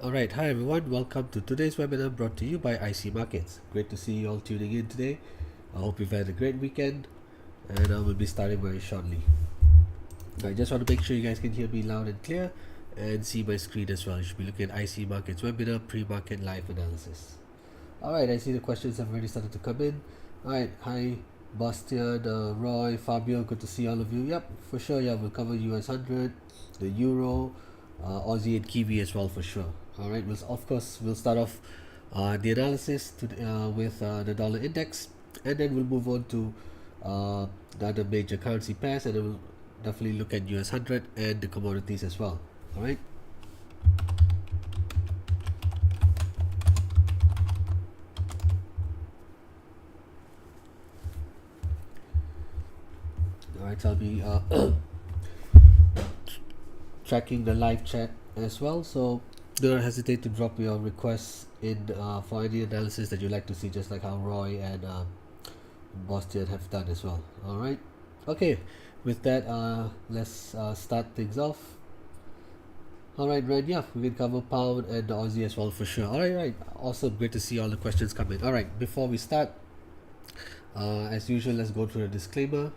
Alright, hi everyone, welcome to today's webinar brought to you by IC Markets. Great to see you all tuning in today. I hope you've had a great weekend, and I will be starting very shortly. I just want to make sure you guys can hear me loud and clear and see my screen as well. You should be looking at IC Markets webinar, pre-market live analysis. Alright, I see the questions have already started to come in. Alright, hi Bastian, Roy, Fabio, good to see all of you. Yep, for sure, yeah, we'll cover US 100, the Euro, Aussie and Kiwi as well for sure. Alright, we'll start off the analysis with the dollar index, and then we'll move on to the other major currency pairs, and then we'll definitely look at US 100 and the commodities as well. Alright. Alright, so I'll be tracking the live chat as well, so do not hesitate to drop your requests in for any analysis that you'd like to see, just like how Roy and Bastian have done as well. Alright, okay, with that let's start things off. Alright, Red, yeah, we can cover pound and the Aussie as well for sure. Alright, right, awesome, great to see all the questions come in. Alright, before we start, as usual, let's go through the disclaimer.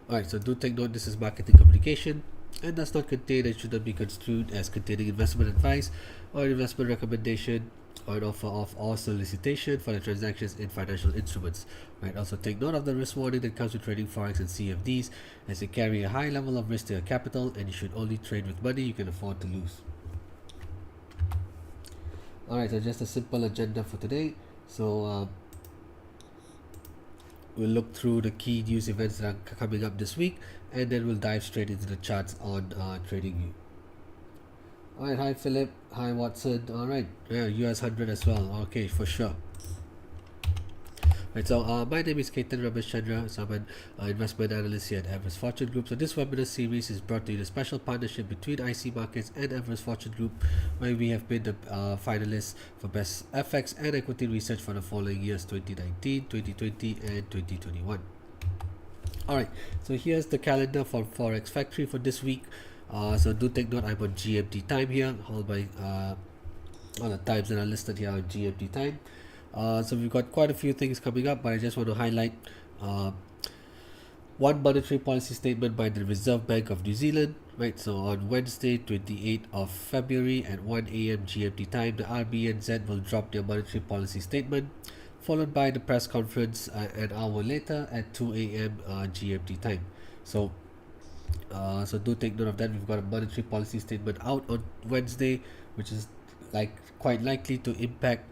Alright, so do take note, this is marketing communication and does not contain and should not be construed as containing investment advice or investment recommendation or an offer of or solicitation for the transactions in financial instruments. Right. Also take note of the risk warning that comes with trading forex and CFDs, as they carry a high level of risk to your capital and you should only trade with money you can afford to lose. Alright, so just a simple agenda for today. So we'll look through the key news events that are coming up this week, and then we'll dive straight into the charts on TradingView. Alright, hi Philip, hi Watson. Alright, yeah, US 100 as well. Okay, for sure. Right, so my name is Ketan Rameshchandra. So I'm an investment analyst here at Everest Fortune Group. So this webinar series is brought to you in a special partnership between IC Markets and Everest Fortune Group, where we have been the finalists for Best FX and Equity Research for the following years 2019, 2020 and 2021. Alright, so here's the calendar for Forex Factory for this week. So do take note, I'm on GMT time here. All the times that are listed here are GMT time. So we've got quite a few things coming up, but I just want to highlight one monetary policy statement by the Reserve Bank of New Zealand. Right, so on Wednesday, 28th of February at 1 a.m. GMT time, the RBNZ will drop their monetary policy statement, followed by the press conference an hour later at 2 a.m. GMT time. So do take note of that. We've got a monetary policy statement out on Wednesday, which is quite likely to impact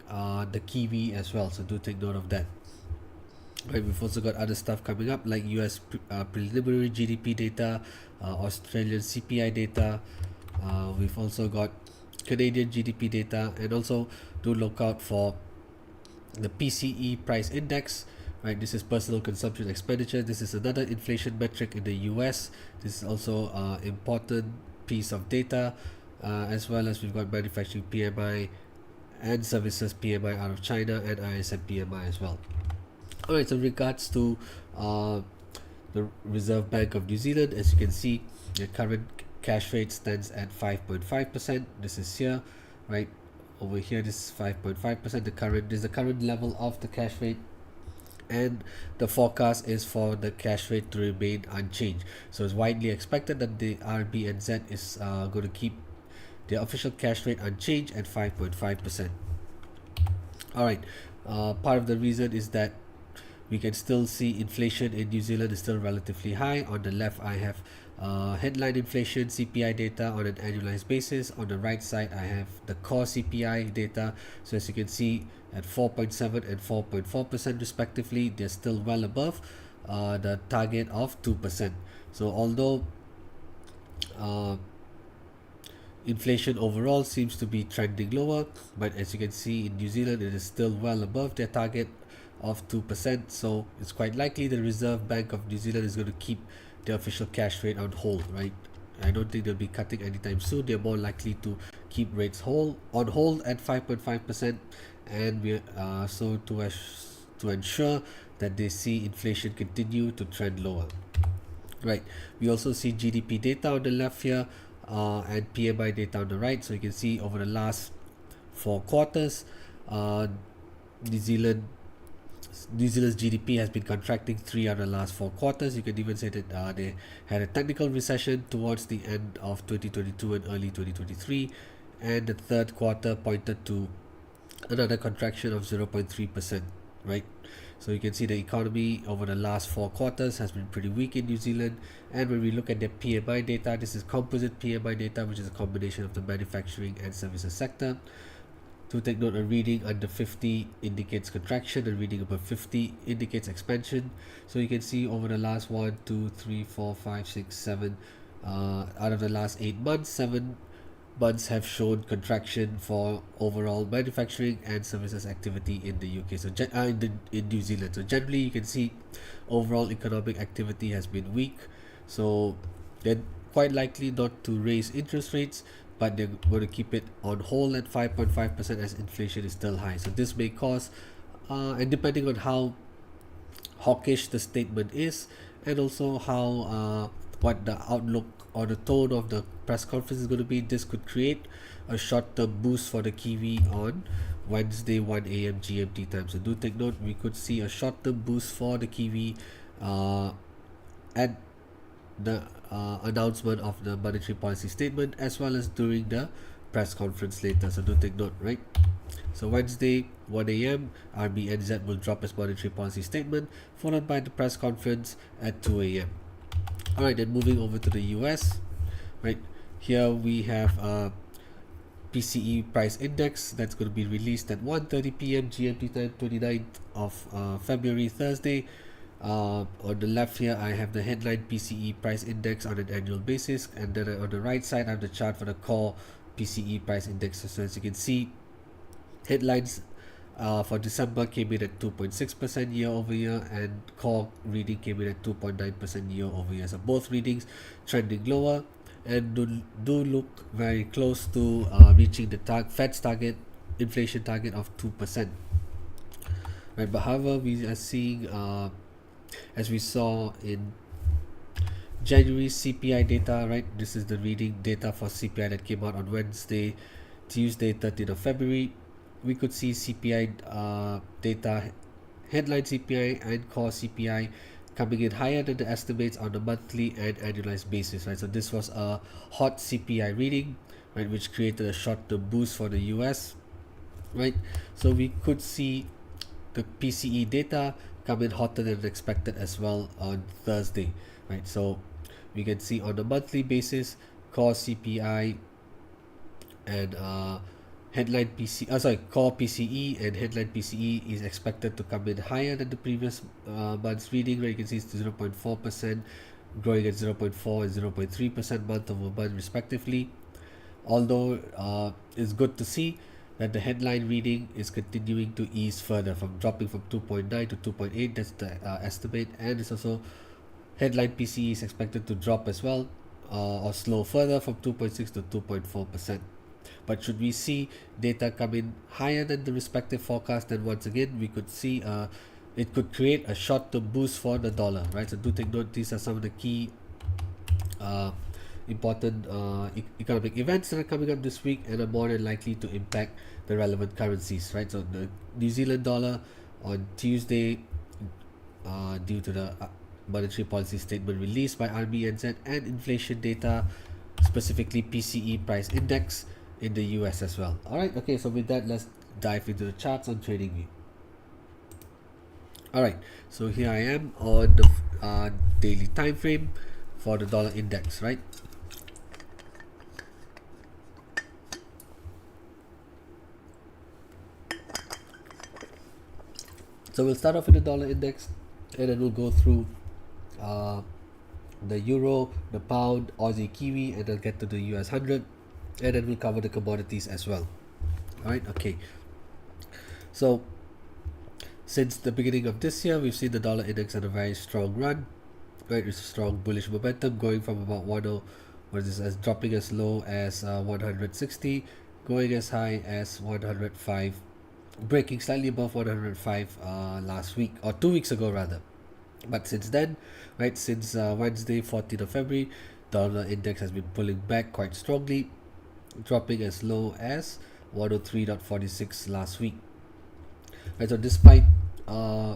the Kiwi as well. So do take note of that. Right, we've also got other stuff coming up like US preliminary GDP data, Australian CPI data. We've also got Canadian GDP data, and also do look out for the PCE price index. Right, this is personal consumption expenditure. This is another inflation metric in the US. This is also an important piece of data, as well as we've got manufacturing PMI and services PMI out of China and ISM PMI as well. Alright, so in regards to the Reserve Bank of New Zealand, as you can see, the current cash rate stands at 5.5%. This is here, right over here. This is 5.5%. This is the current level of the cash rate, and the forecast is for the cash rate to remain unchanged. So it's widely expected that the RBNZ is going to keep the official cash rate unchanged at 5.5%. Alright, part of the reason is that we can still see inflation in New Zealand is still relatively high. On the left, I have headline inflation CPI data on an annualized basis. On the right side, I have the core CPI data. So as you can see, at 4.7 and 4.4% respectively, they're still well above the target of 2%. So although inflation overall seems to be trending lower, but as you can see in New Zealand, it is still well above their target of 2%. So it's quite likely the Reserve Bank of New Zealand is going to keep the official cash rate on hold, right? I don't think they'll be cutting anytime soon. They're more likely to keep rates on hold at 5.5%, and we so to ensure that they see inflation continue to trend lower. right? We also see GDP data on the left here, and PMI data on the right. So you can see over the last 4 quarters, New Zealand New Zealand's GDP has been contracting 3 out of the last 4 quarters. You can even say that they had a technical recession towards the end of 2022 and early 2023, and the third quarter pointed to another contraction of 0.3%, right? So you can see the economy over the last 4 quarters has been pretty weak in New Zealand. And when we look at the PMI data, this is composite PMI data, which is a combination of the manufacturing and services sector. To take note, a reading under 50 indicates contraction, a reading above 50 indicates expansion. So you can see over the last 1, 2, 3, 4, 5, 6, 7, out of the last 8 months, 7 months have shown contraction for overall manufacturing and services activity in the UK. So in New Zealand. So generally, you can see overall economic activity has been weak. So they're quite likely not to raise interest rates, but they're going to keep it on hold at 5.5% as inflation is still high. So this may cause, and depending on how hawkish the statement is, and also how what the outlook or the tone of the press conference is going to be, this could create a short-term boost for the Kiwi on Wednesday 1 a.m. GMT time. So do take note, we could see a short-term boost for the Kiwi at the announcement of the monetary policy statement, as well as during the press conference later. So do take note, right? So Wednesday 1 a.m. RBNZ will drop its monetary policy statement, followed by the press conference at 2 a.m. Alright, then moving over to the US, right? Here we have PCE price index that's going to be released at 1:30 p.m. GMT time, 29th of February, Thursday. On the left here, I have the headline PCE price index on an annual basis, and then on the right side, I have the chart for the core PCE price index. So as you can see, headlines for December came in at 2.6% year over year, and core reading came in at 2.9% year over year. So both readings trending lower and do look very close to reaching the Fed's target inflation target of 2%. Right, but however, we are seeing, as we saw in January CPI data, right? This is the reading data for CPI that came out on Tuesday, 13th of February. We could see CPI data, headline CPI and core CPI coming in higher than the estimates on a monthly and annualized basis, right? So this was a hot CPI reading, right, which created a short-term boost for the US, right? So we could see the PCE data come in hotter than expected as well on Thursday, right? So we can see on a monthly basis, core CPI and core PCE and headline PCE is expected to come in higher than the previous month's reading, where you can see it's 0.4%, growing at 0.4 and 0.3% month over month respectively. Although it's good to see that the headline reading is continuing to ease further, from dropping from 2.9 to 2.8. That's the estimate, and it's also headline PCE is expected to drop as well, or slow further from 2.6 to 2.4%. But should we see data come in higher than the respective forecast, then once again we could see it could create a short-term boost for the dollar, right? So do take note, these are some of the key important economic events that are coming up this week and are more than likely to impact the relevant currencies, right? So the New Zealand dollar on Tuesday, due to the monetary policy statement released by RBNZ and inflation data, specifically PCE price index in the US as well. Alright, okay, so with that, let's dive into the charts on TradingView. Alright, so here I am on the daily time frame for the dollar index, right? So we'll start off with the dollar index, and then we'll go through the euro, the pound, Aussie, Kiwi, and then get to the US 100, and then we'll cover the commodities as well. Alright, okay. So since the beginning of this year, we've seen the dollar index on a very strong run, right? It's a strong bullish momentum, going from about as dropping as low as 160, going as high as 105, breaking slightly above 105 last week, or 2 weeks ago rather. But since then, right, since Wednesday 14th of February, dollar index has been pulling back quite strongly, dropping as low as 103.46 last week. Right, so despite uh,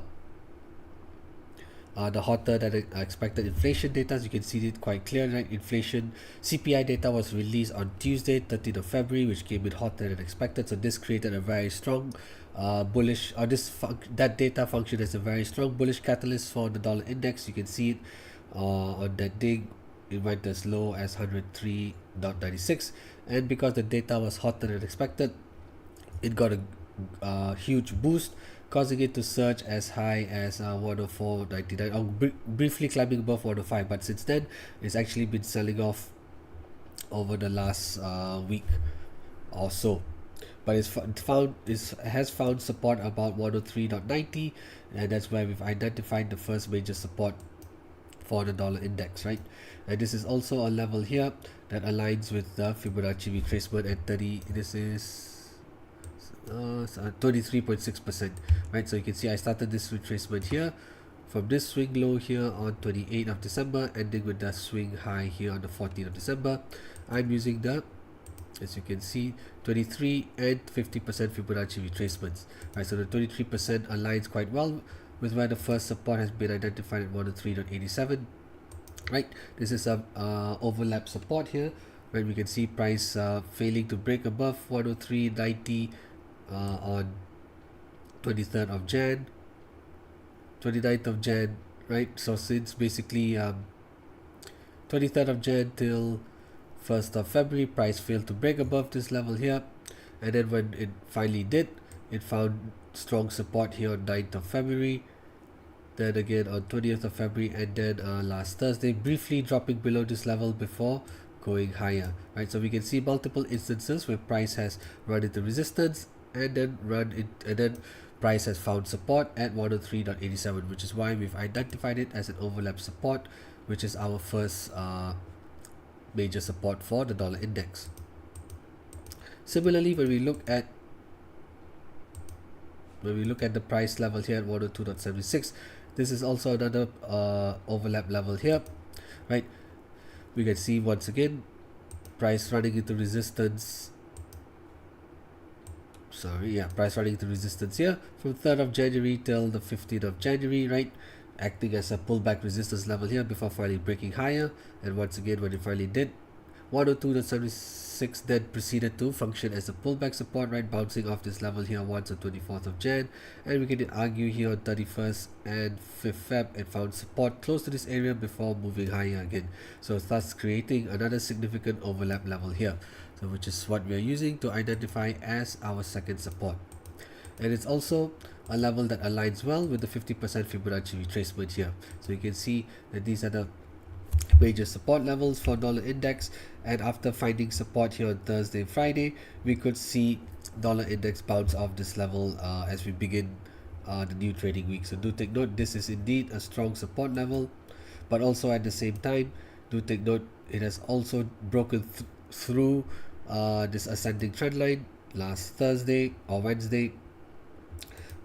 the hotter than expected inflation data, as you can see it quite clear, right? Inflation CPI data was released on Tuesday, 13th of February, which came in hotter than expected. So this created a very strong bullish, or that data functioned as a very strong bullish catalyst for the dollar index. You can see it on that day. It went as low as 103.96, and because the data was hotter than expected, it got a huge boost, causing it to surge as high as 104.99, or briefly climbing above 105. But since then, it's actually been selling off over the last week or so. But has found support about 103.90, and that's where we've identified the first major support for the dollar index, right? And this is also a level here that aligns with the Fibonacci retracement at 30. This is 23.6%, right? So you can see I started this retracement here from this swing low here on 28th of December, ending with the swing high here on the 14th of December. I'm using the, as you can see, 23 and 50% Fibonacci retracements, right? So the 23% aligns quite well with where the first support has been identified at 103.87, right? This is a overlap support here, right? We can see price failing to break above 103.90 on 23rd of Jan, 29th of Jan, right? So since basically 23rd of Jan till 1st of February, price failed to break above this level here, and then when it finally did, it found strong support here on 9th of February, then again on 20th of February, and then last Thursday, briefly dropping below this level before going higher, right? So we can see multiple instances where price has run into resistance, and then price has found support at 103.87, which is why we've identified it as an overlap support, which is our first major support for the dollar index. Similarly, when we look at the price level here at 102.76, this is also another overlap level here, right? We can see once again price running into resistance. Price running into resistance here from 3rd of January till the 15th of January, right? Acting as a pullback resistance level here before finally breaking higher. And once again, when it finally did, 102.76 then proceeded to function as a pullback support, right? Bouncing off this level here once on 24th of Jan. And we can argue here on 31st and 5th Feb, it found support close to this area before moving higher again. So thus creating another significant overlap level here. So which is what we are using to identify as our second support. And it's also a level that aligns well with the 50% Fibonacci retracement here. So you can see that these are the major support levels for dollar index, and after finding support here on Thursday and Friday, we could see dollar index bounce off this level as we begin the new trading week. So do take note, this is indeed a strong support level, but also at the same time, do take note it has also broken through this ascending trend line last Thursday or Wednesday.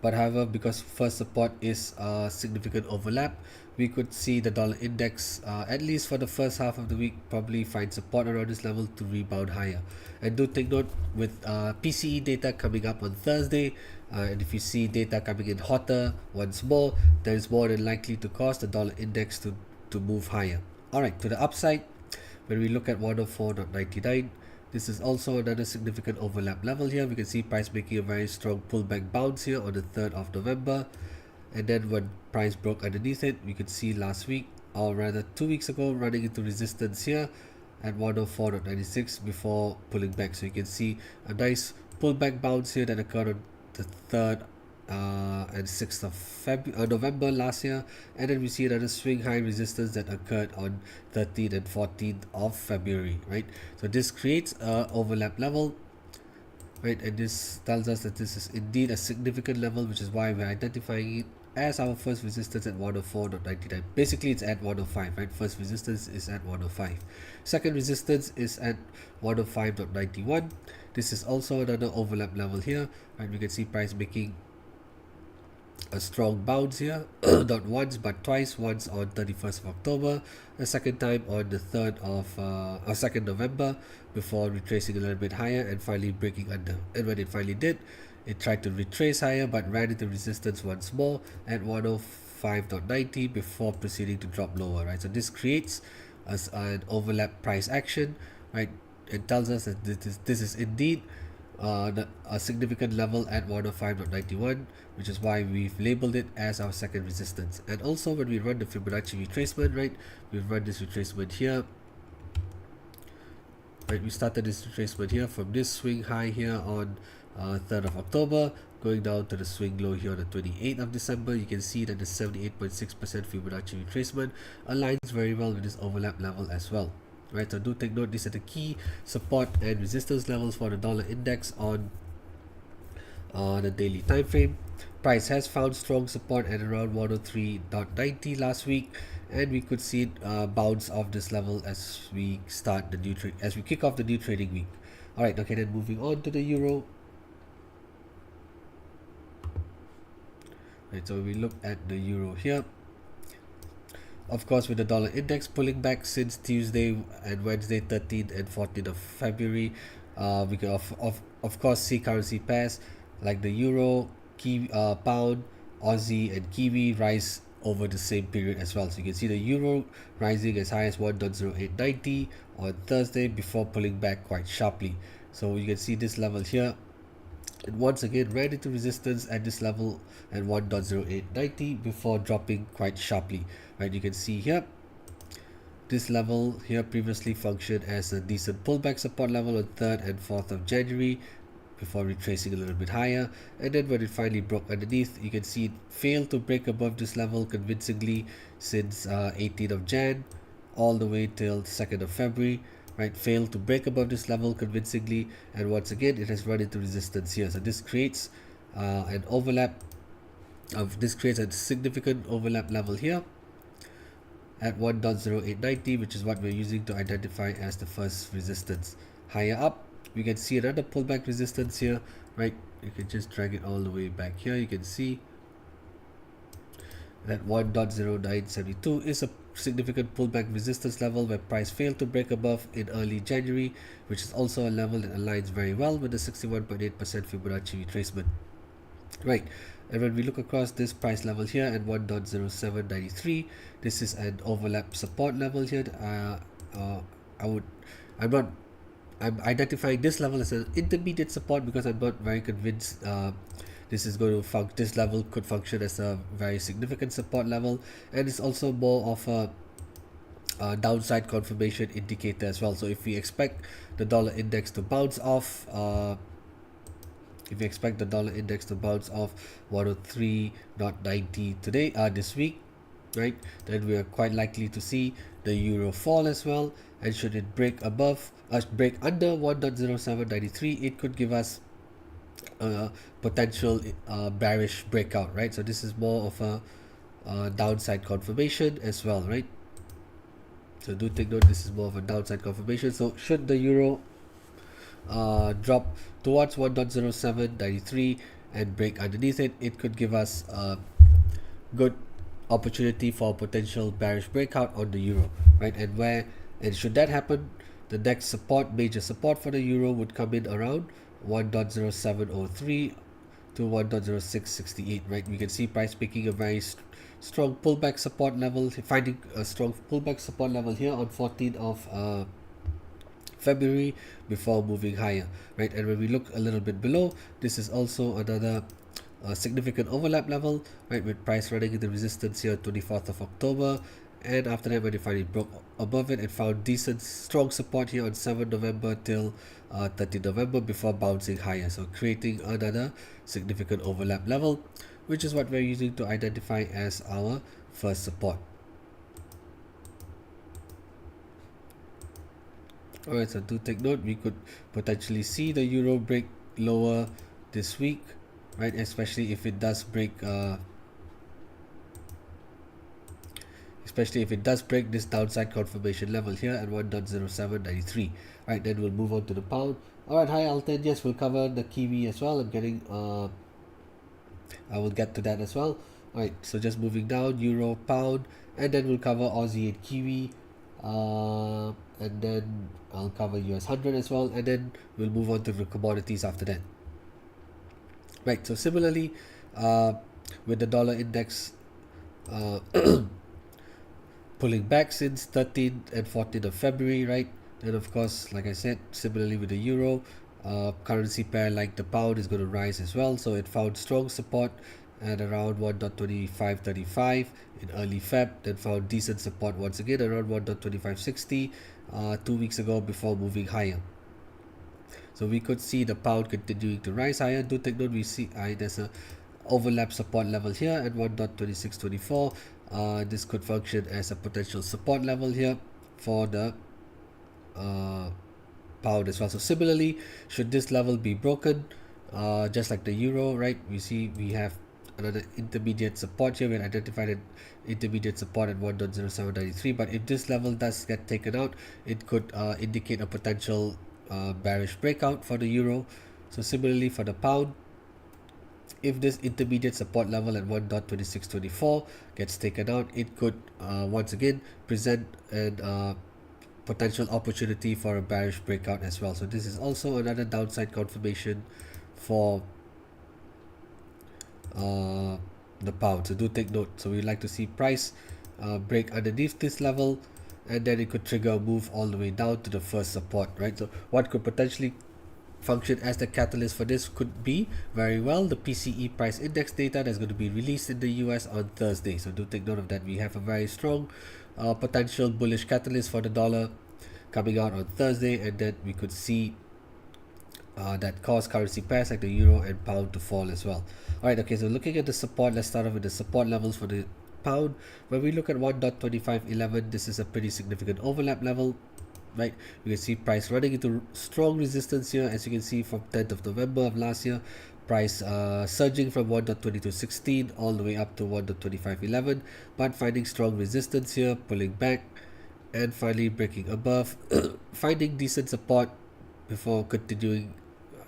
But however, because first support is a significant overlap, we could see the dollar index, at least for the first half of the week, probably find support around this level to rebound higher. And do take note, with PCE data coming up on Thursday, and if you see data coming in hotter once more, that is more than likely to cause the dollar index to move higher. Alright, to the upside, when we look at 104.99, this is also another significant overlap level here. We can see price making a very strong pullback bounce here on the 3rd of November. And then when price broke underneath it, we could see last week, or rather 2 weeks ago, running into resistance here at 104.96 before pulling back. So you can see a nice pullback bounce here that occurred on the 3rd and 6th of November last year, and then we see another swing high resistance that occurred on 13th and 14th of February, right? So this creates a overlap level, right? And this tells us that this is indeed a significant level, which is why we're identifying it as our first resistance at 104.99. Basically it's at 105, right? First resistance is at 105. Second resistance is at 105.91. This is also another overlap level here, right? We can see price making a strong bounce here, not once but twice, once on 31st of October, a second time on the 3rd of or 2nd November, before retracing a little bit higher and finally breaking under. And when it finally did, it tried to retrace higher but ran into resistance once more at 105.90 before proceeding to drop lower, right? So this creates as an overlap price action, right? It tells us that this is indeed a significant level at 105.91, which is why we've labeled it as our second resistance. And also when we run the Fibonacci retracement, right, we've run this retracement here, right? We started this retracement here from this swing high here on 3rd of October, going down to the swing low here on the 28th of December. You can see that the 78.6% Fibonacci retracement aligns very well with this overlap level as well. Right, so do take note, these are the key support and resistance levels for the dollar index on the daily time frame. Price has found strong support at around 103.90 last week, and we could see it bounce off this level as we start the new as we kick off the new trading week. All right, okay, then moving on to the euro. Right, so we look at the euro here. Of course, with the dollar index pulling back since Tuesday and Wednesday, 13th and 14th of February, we can of course see currency pairs like the euro, pound, Aussie, and Kiwi rise over the same period as well. So you can see the euro rising as high as 1.0890 on Thursday before pulling back quite sharply. So you can see this level here. And once again ran into resistance at this level at 1.0890 before dropping quite sharply. Right, you can see here this level here previously functioned as a decent pullback support level on 3rd and 4th of January before retracing a little bit higher, and then when it finally broke underneath, you can see it failed to break above this level convincingly since 18th of Jan all the way till 2nd of February. Right, failed to break above this level convincingly, and once again it has run into resistance here. So this creates an overlap of this creates a significant overlap level here at 1.0890, which is what we're using to identify as the first resistance. Higher up, we can see another pullback resistance here. Right, you can just drag it all the way back here. You can see that 1.0972 is a significant pullback resistance level where price failed to break above in early January, which is also a level that aligns very well with the 61.8% Fibonacci retracement. Right, and when we look across this price level here at 1.0793, this is an overlap support level here. I'm identifying this level as an intermediate support because I'm not very convinced this is going to this level could function as a very significant support level, and it's also more of a downside confirmation indicator as well. So if we expect the dollar index to bounce off, if you expect the dollar index to bounce off 103.90 today, this week, right, then we are quite likely to see the euro fall as well. And should it break above, break under 1.0793, it could give us potential bearish breakout, right? So this is more of a downside confirmation as well, right? So do take note, this is more of a downside confirmation. So should the euro drop towards 1.0793 and break underneath it, it could give us a good opportunity for a potential bearish breakout on the euro, right? And should that happen, the next major support for the euro would come in around 1.0703 to 1.0668, right? We can see price picking a very strong pullback support level, finding a strong pullback support level here on 14th of February before moving higher, right? And when we look a little bit below, this is also another significant overlap level, right, with price running into resistance here 24th of October, and after that when it finally broke above it, it found decent strong support here on 7th November till 13th November before bouncing higher, so creating another significant overlap level, which is what we're using to identify as our first support. Alright, so do take note, we could potentially see the euro break lower this week, right, especially if it does break this downside confirmation level here at 1.0793. Right, then we'll move on to the pound. Alright, hi Alton, yes, we'll cover the Kiwi as well. I'm I will get to that as well. Alright, so just moving down, Euro, Pound, and then we'll cover Aussie and Kiwi, and then I'll cover US 100 as well, and then we'll move on to the commodities after that. Right, so similarly, with the dollar index uh, pulling back since 13th and 14th of February, right? And of course, like I said, similarly with the euro, currency pair like the pound is going to rise as well. So it found strong support at around 1.2535 in early Feb, then found decent support once again around 1.2560 2 weeks ago before moving higher. So we could see the pound continuing to rise higher. Do take note, we see there's a overlap support level here at 1.2624. This could function as a potential support level here for the pound as well. So similarly, should this level be broken, just like the euro, right, we see we have another intermediate support here. We identified an intermediate support at 1.0793, but if this level does get taken out, it could indicate a potential bearish breakout for the euro. So similarly for the pound, if this intermediate support level at 1.2624 gets taken out, it could once again present an potential opportunity for a bearish breakout as well. So this is also another downside confirmation for the pound. So do take note. So we like to see price break underneath this level, and then it could trigger a move all the way down to the first support, right? So what could potentially function as the catalyst for this could be very well the PCE price index data that's going to be released in the US on Thursday. So do take note of that. We have a very strong potential bullish catalyst for the dollar coming out on Thursday, and then we could see that cause currency pairs like the euro and pound to fall as well. Alright, okay, so looking at the support, let's start off with the support levels for the pound. When we look at 1.2511, this is a pretty significant overlap level, right? You can see price running into strong resistance here, as you can see from 10th of November of last year. Price surging from 1.2216 all the way up to 1.2511, but finding strong resistance here, pulling back, and finally breaking above, finding decent support before continuing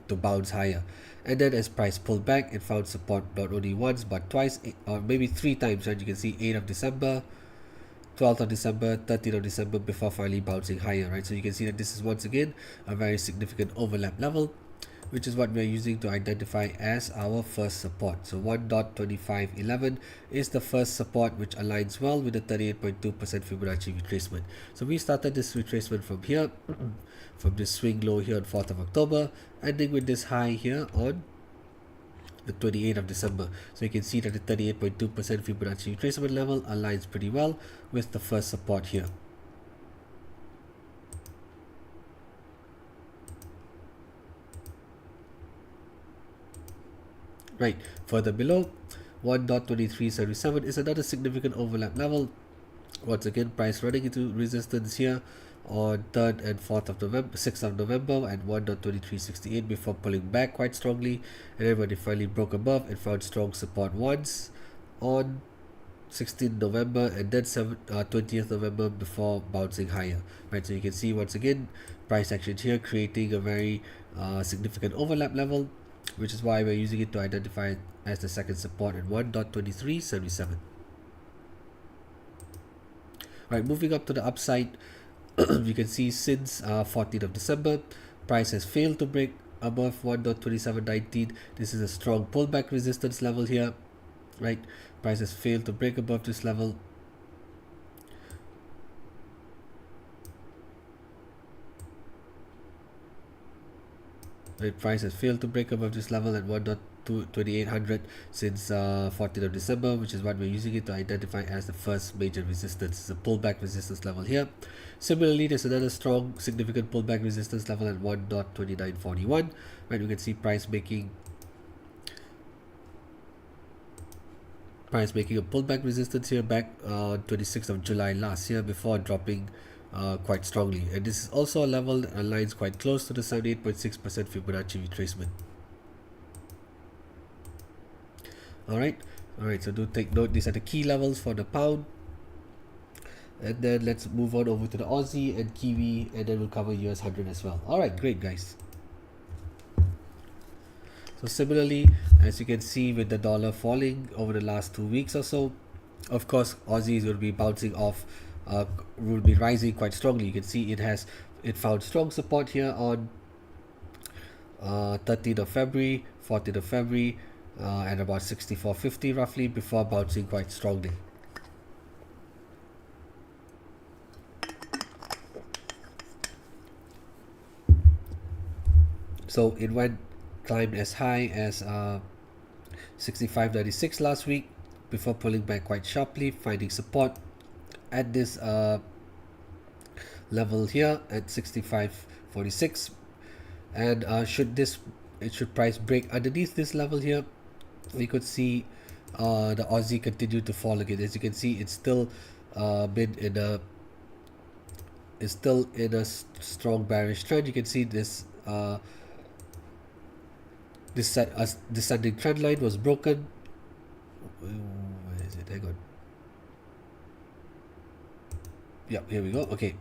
to bounce higher. And then as price pulled back, it found support not only once but twice, or maybe 3 times, right? You can see 8th of December, 12th of December, 13th of December before finally bouncing higher, right? So you can see that this is once again a very significant overlap level, which is what we're using to identify as our first support. So 1.2511 is the first support, which aligns well with the 38.2% Fibonacci retracement. So we started this retracement from here, from this swing low here on 4th of October, ending with this high here on the 28th of December. So you can see that the 38.2% Fibonacci retracement level aligns pretty well with the first support here. Right, further below, 1.2377 is another significant overlap level. Once again, price running into resistance here on 3rd and 4th of November, 6th of November at 1.2368 before pulling back quite strongly, and then when it finally broke above, it found strong support once on 16th November and then 20th November before bouncing higher, right? So you can see once again price action here creating a very significant overlap level, which is why we're using it to identify it as the second support at 1.2377. Right, moving up to the upside, you can see since 14th of December, price has failed to break above 1.2719. This is a strong pullback resistance level here, right? Price has failed to break above this level. Right, price has failed to break above this level at 1.2800 since 14th of December, which is what we're using it to identify as the first major resistance. It's a pullback resistance level here. Similarly, there's another strong significant pullback resistance level at 1.2941, right? We can see price making a pullback resistance here back on 26th of July last year before dropping quite strongly, and this is also a level that aligns quite close to the 78.6% Fibonacci retracement. Alright, so do take note, these are the key levels for the pound. And then let's move on over to the Aussie and Kiwi, and then we'll cover US 100 as well. Alright, great guys. So So similarly, as you can see with the dollar falling over the last 2 weeks or so, of course Aussies will be bouncing off, will be rising quite strongly. You can see it found strong support here on 13th of February, 14th of February, at about 64.50 roughly, before bouncing quite strongly. So it climbed as high as 65.96 last week before pulling back quite sharply, finding support at this level here at 65.46. And it should price break underneath this level here, we could see the Aussie continue to fall again. As you can see, it's still been in a strong bearish trend. You can see this descending trend line was broken. Where is it? Hang on. Yeah, here we go. Okay,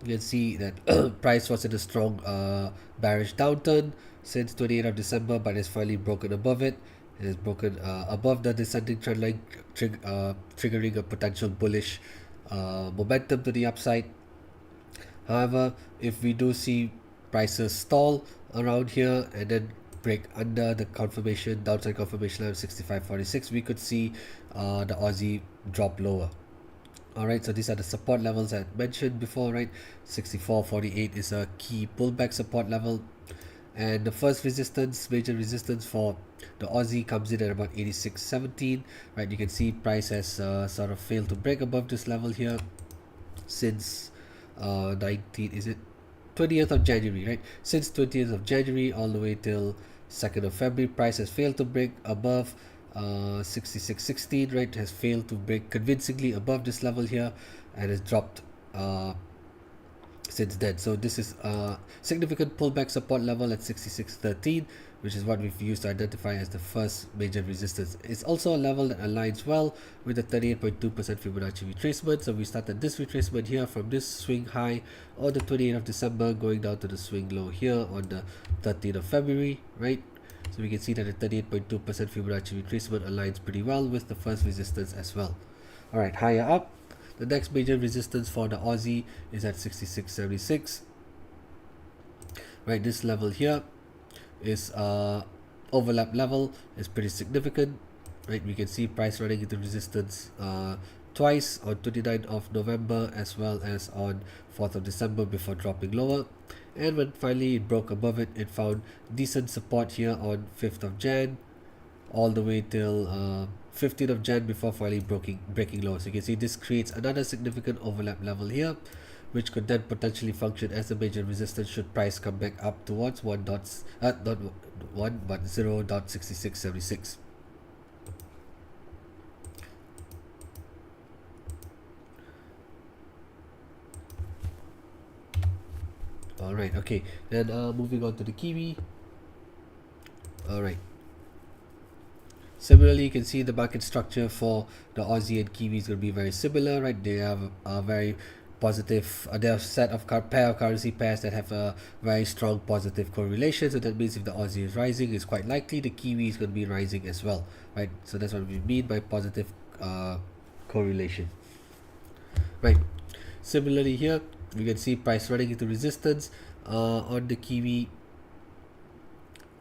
you can see that price was in a strong bearish downturn since 28th of December, but it's finally broken above it. It has broken above the descending trend line, triggering a potential bullish momentum to the upside. However, if we do see prices stall around here and then break under the downside confirmation line of 65.46, we could see the Aussie drop lower. Alright, so these are the support levels I mentioned before, right? 64.48 is a key pullback support level. And the first major resistance for the Aussie comes in at about 86.17, right? You can see price has sort of failed to break above this level here since 20th of January, right? Since 20th of January all the way till 2nd of February, price has failed to break above 66.16, right? Has failed to break convincingly above this level here and has dropped since then. So this is a significant pullback support level at 66.13, which is what we've used to identify as the first major resistance. It's also a level that aligns well with the 38.2% Fibonacci retracement. So we started this retracement here from this swing high on the 28th of December, going down to the swing low here on the 13th of February, right? So we can see that the 38.2% Fibonacci retracement aligns pretty well with the first resistance as well. Alright, higher up, the next major resistance for the Aussie is at 66.76. Right, this level here is overlap level, is pretty significant. Right, we can see price running into resistance twice on 29th of November as well as on 4th of December before dropping lower. And when finally it broke above it, it found decent support here on 5th of Jan all the way till 15th of Jan before finally breaking low. So you can see this creates another significant overlap level here, which could then potentially function as a major resistance should price come back up towards not 1 but 0.6676. Alright, okay, then moving on to the Kiwi. Alright, similarly, you can see the market structure for the Aussie and Kiwi is going to be very similar, right? They have a very positive, they have a set of currency pairs that have a very strong positive correlation. So that means if the Aussie is rising, it's quite likely the Kiwi is going to be rising as well, right? So that's what we mean by positive correlation, right? Similarly here, we can see price running into resistance on the Kiwi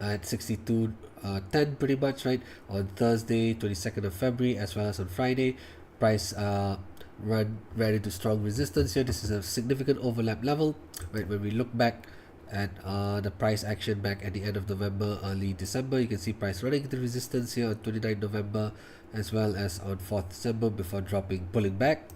at 62.10 pretty much, right? On Thursday 22nd of February as well as on Friday, price ran into strong resistance here. This is a significant overlap level, right? When we look back at the price action back at the end of November, early December, you can see price running into resistance here on 29th November as well as on 4th December before pulling back.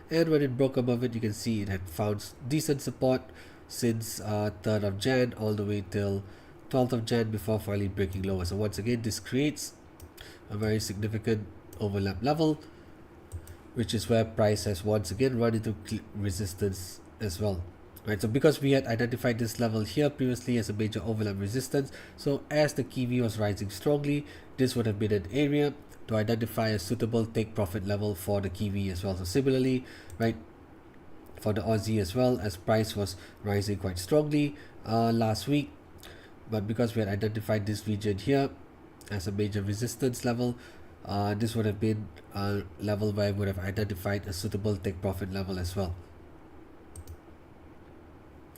And when it broke above it, you can see it had found decent support since 3rd of Jan all the way till 12th of Jan before finally breaking lower. So once again, this creates a very significant overlap level, which is where price has once again run into resistance as well, right? So because we had identified this level here previously as a major overlap resistance, so as the Kiwi was rising strongly, this would have been an area to identify a suitable take profit level for the Kiwi as well. So similarly, right, for the Aussie as well, as price was rising quite strongly last week, but because we had identified this region here as a major resistance level, this would have been a level where I would have identified a suitable take profit level as well.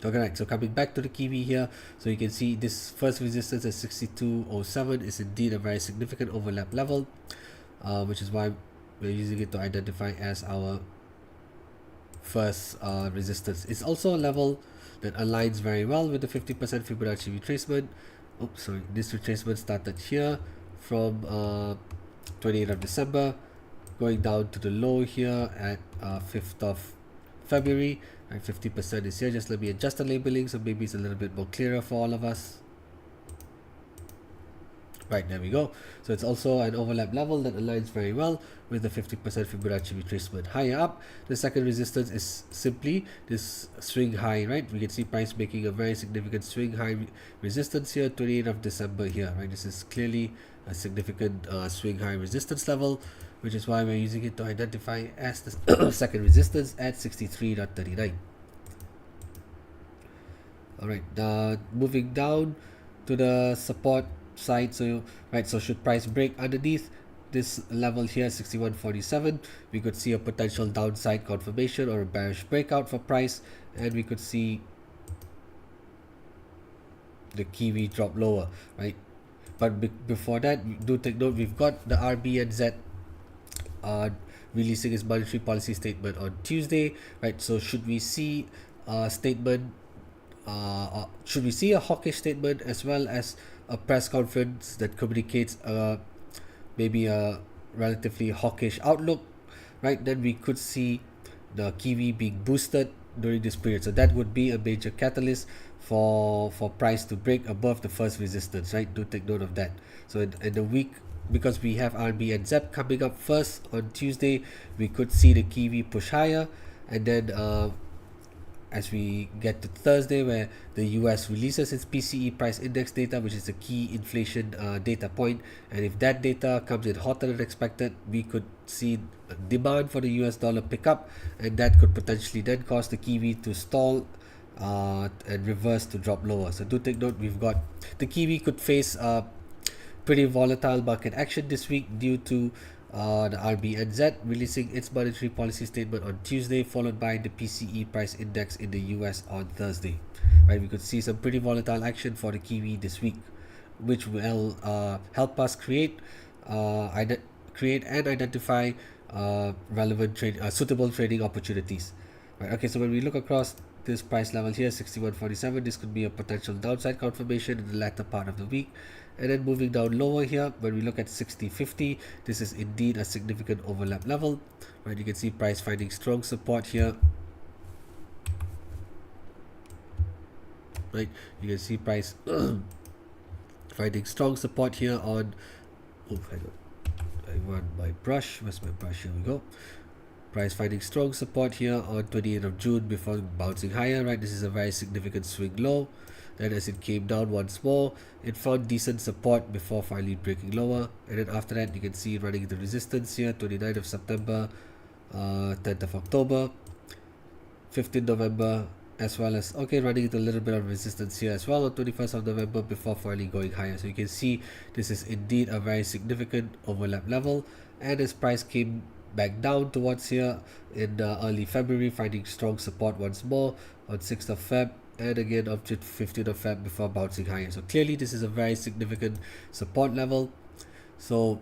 Okay, right, so coming back to the Kiwi here, so you can see this first resistance at 62.07 is indeed a very significant overlap level, which is why we're using it to identify as our first resistance. It's also a level that aligns very well with the 50% Fibonacci retracement. Oops, sorry, this retracement started here from 28th of December, going down to the low here at 5th of February, and 50% is here. Just let me adjust the labeling so maybe it's a little bit more clearer for all of us. Right, there we go. So it's also an overlap level that aligns very well with the 50% Fibonacci retracement. Higher up, the second resistance is simply this swing high, right? We can see price making a very significant swing high resistance here, 28th of December here, right? This is clearly a significant swing high resistance level, which is why we're using it to identify as the second resistance at 63.39. Alright, moving down to the support side, so should price break underneath this level here, 61.47, we could see a potential downside confirmation or a bearish breakout for price, and we could see the Kiwi drop lower, right? But before that, do take note, we've got the RBNZ releasing its monetary policy statement on Tuesday, right? So should we see a statement, should we see a hawkish statement as well as a press conference that communicates maybe a relatively hawkish outlook, right? Then we could see the Kiwi being boosted during this period. So that would be a major catalyst for price to break above the first resistance, right? Do take note of that. So in the week, because we have RB and ZEP coming up first on Tuesday, we could see the Kiwi push higher, and then as we get to Thursday, where the US releases its PCE price index data, which is a key inflation data point, and if that data comes in hotter than expected, we could see demand for the US dollar pick up, and that could potentially then cause the Kiwi to stall and reverse to drop lower. So do take note, we've got the Kiwi could face pretty volatile market action this week due to the RBNZ releasing its monetary policy statement on Tuesday, followed by the PCE price index in the US on Thursday. Right, we could see some pretty volatile action for the Kiwi this week, which will help us create and identify relevant suitable trading opportunities. Right. Okay, so when we look across this price level here, 61.47, this could be a potential downside confirmation in the latter part of the week. And then moving down lower here, when we look at 60.50, this is indeed a significant overlap level. Right, you can see price finding strong support here. Right, you can see price finding strong support here on. Oh, hang on. I want my brush. Where's my brush? Here we go. Price finding strong support here on 28th of June before bouncing higher, right? This is a very significant swing low. Then as it came down once more, it found decent support before finally breaking lower. And then after that, you can see it running into resistance here, 29th of September, 10th of October, 15th November, as well as, okay, running into a little bit of resistance here as well on 21st of November before finally going higher. So you can see this is indeed a very significant overlap level. And as price came back down towards here in early February, finding strong support once more on 6th of Feb and again up to 15th of Feb before bouncing higher. So clearly this is a very significant support level. So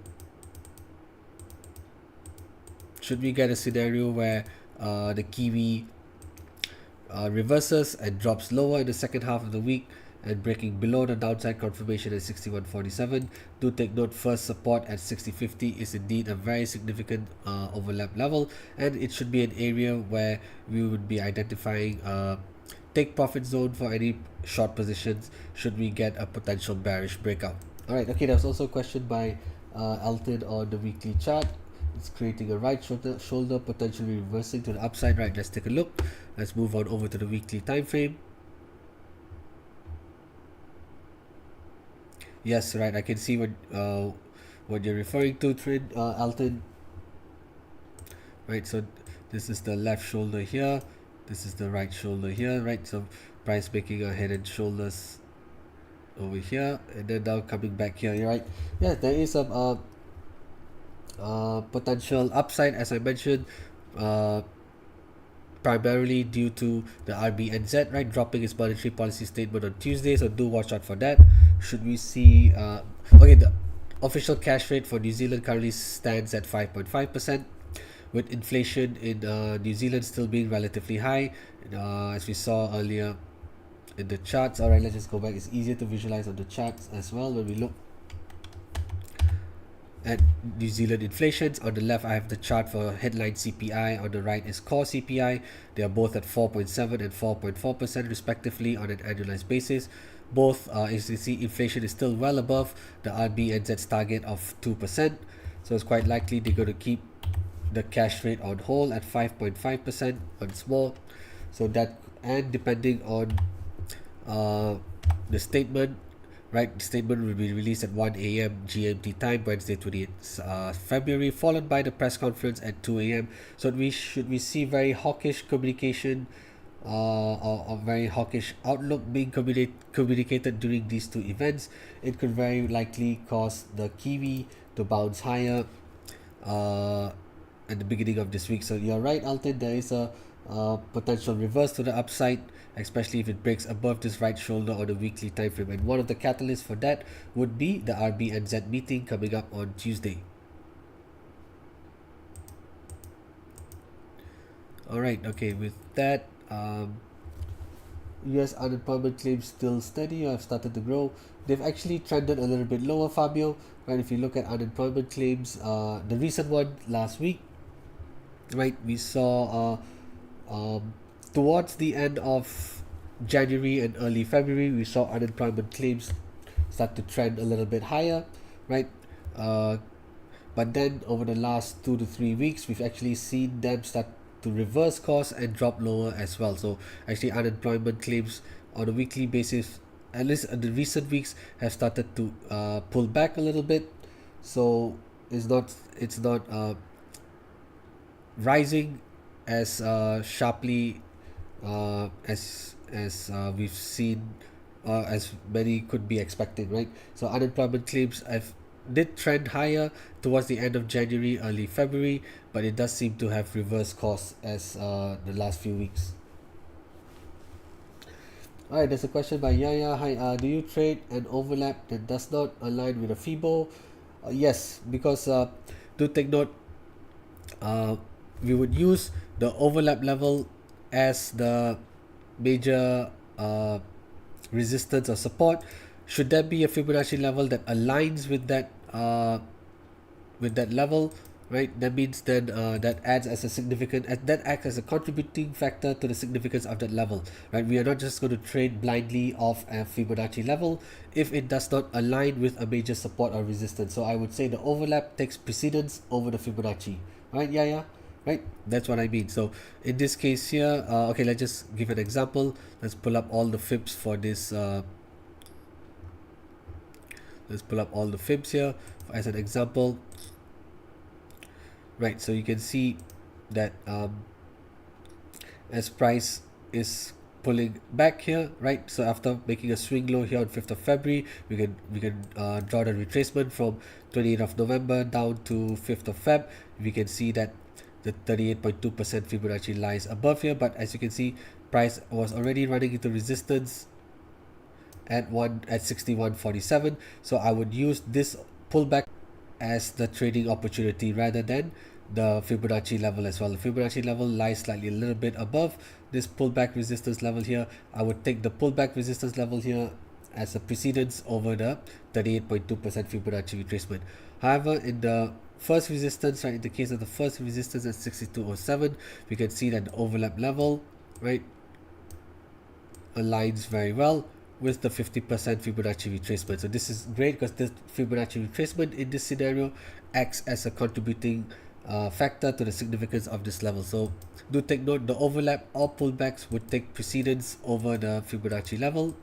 should we get a scenario where the Kiwi reverses and drops lower in the second half of the week and breaking below the downside confirmation at 61.47, do take note, first support at 60.50 is indeed a very significant overlap level, and it should be an area where we would be identifying take profit zone for any short positions should we get a potential bearish breakout. Alright, okay, there was also a question by Elton on the weekly chart. It's creating a right shoulder potentially reversing to the upside. Right, let's take a look. Let's move on over to the weekly time frame. Yes, right, I can see what you're referring to, Alton. Right, so this is the left shoulder here, this is the right shoulder here, right? So price making a head and shoulders over here, and then now coming back here. You're right. Yeah, there is some potential upside, as I mentioned, uh, primarily due to the RBNZ, right, dropping its monetary policy statement on Tuesday. So do watch out for that. Should we see? Okay, the official cash rate for New Zealand currently stands at 5.5%, with inflation in New Zealand still being relatively high, as we saw earlier in the charts. All right, let's just go back. It's easier to visualize on the charts as well when we look at New Zealand inflations. On the left, I have the chart for headline CPI. On the right is core CPI. They are both at 4.7 and 4.4% respectively on an annualized basis. Both, as you see, inflation is still well above the RBNZ's target of 2%. So it's quite likely they're going to keep the cash rate on hold at 5.5% once more. So that, and depending on the statement, right, the statement will be released at 1 a.m. GMT time, Wednesday 28th February, followed by the press conference at 2 a.m. So we see very hawkish communication, or very hawkish outlook being communicated during these two events. It could very likely cause the Kiwi to bounce higher at the beginning of this week. So you're right, Alton, there is a potential reverse to the upside, especially if it breaks above this right shoulder on a weekly time frame. And one of the catalysts for that would be the RBNZ meeting coming up on Tuesday. All right, okay, with that, US unemployment claims still steady or have started to grow. They've actually trended a little bit lower, Fabio. Right, if you look at unemployment claims, the recent one last week, right, we saw towards the end of January and early February, we saw unemployment claims start to trend a little bit higher, right? But then over the last 2 to 3 weeks, we've actually seen them start to reverse course and drop lower as well. So actually, unemployment claims on a weekly basis, at least in the recent weeks, have started to pull back a little bit. So it's not rising as sharply as we've seen, as many could be expecting, right? So unemployment claims did trend higher towards the end of January, early February, but it does seem to have reversed course as the last few weeks. All right, there's a question by Yaya. Hi, do you trade an overlap that does not align with a FIBO? Yes, because do take note, we would use the overlap level as the major resistance or support. Should there be a Fibonacci level that aligns with that level, right? That means then that adds as a significant, that acts as a contributing factor to the significance of that level, right? We are not just going to trade blindly off a Fibonacci level if it does not align with a major support or resistance. So I would say the overlap takes precedence over the Fibonacci, right? Yeah, right, that's what I mean. So in this case here, okay, let's just give an example. Let's pull up all the fibs for this. Let's pull up all the fibs here as an example. Right, so you can see that as price is pulling back here, right? So after making a swing low here on 5th of February, we can draw the retracement from 28th of November down to 5th of Feb. We can see that the 38.2% Fibonacci lies above here, but as you can see, price was already running into resistance at 61.47. So I would use this pullback as the trading opportunity rather than the Fibonacci level as well. The Fibonacci level lies slightly a little bit above this pullback resistance level here. I would take the pullback resistance level here as a precedence over the 38.2% Fibonacci retracement. However, in the first resistance, right, in the case of the first resistance at 62.07, we can see that the overlap level, right, aligns very well with the 50% Fibonacci retracement. So this is great because this Fibonacci retracement in this scenario acts as a contributing factor to the significance of this level. So do take note, the overlap or pullbacks would take precedence over the Fibonacci level,